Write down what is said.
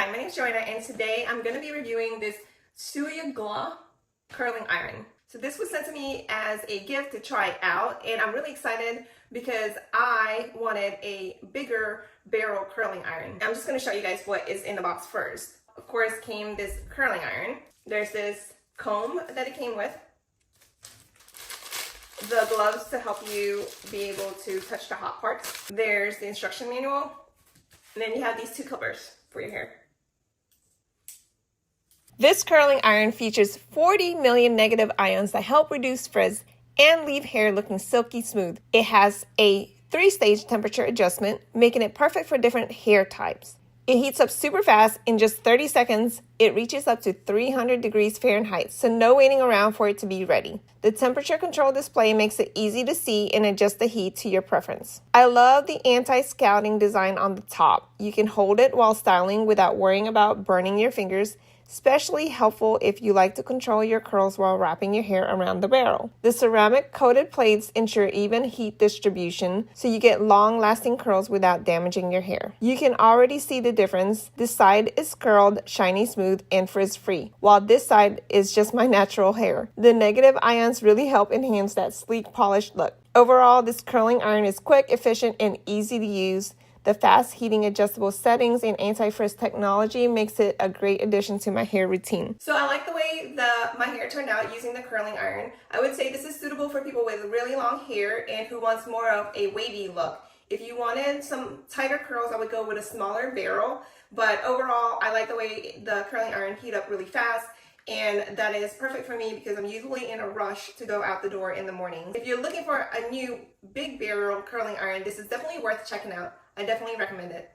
Hi, my name is Joanna, and today I'm going to be reviewing this TSUYAGLA curling iron. So this was sent to me as a gift to try out, and I'm really excited because I wanted a bigger barrel curling iron. I'm just going to show you guys what is in the box first. Of course, came this curling iron. There's this comb that it came with, the gloves to help you be able to touch the hot parts. There's the instruction manual, and then you have these two clippers for your hair. This curling iron features 40 million negative ions that help reduce frizz and leave hair looking silky smooth. It has a 3-stage temperature adjustment, making it perfect for different hair types. It heats up super fast. In just 30 seconds, it reaches up to 300 degrees Fahrenheit, so no waiting around for it to be ready. The temperature control display makes it easy to see and adjust the heat to your preference. I love the anti-scalding design on the top. You can hold it while styling without worrying about burning your fingers, especially helpful if you like to control your curls while wrapping your hair around the barrel. The ceramic coated plates ensure even heat distribution, so you get long-lasting curls without damaging your hair. You can already see the difference. This side is curled, shiny smooth, and frizz-free, while this side is just my natural hair. The negative ions really help enhance that sleek, polished look. Overall, this curling iron is quick, efficient, and easy to use. The fast heating adjustable settings and anti-frizz technology makes it a great addition to my hair routine. So I like the way my hair turned out using the curling iron. I would say this is suitable for people with really long hair and who wants more of a wavy look. If you wanted some tighter curls, I would go with a smaller barrel. But overall, I like the way the curling iron heat up really fast. And that is perfect for me because I'm usually in a rush to go out the door in the morning. If you're looking for a new big barrel curling iron, this is definitely worth checking out. I definitely recommend it.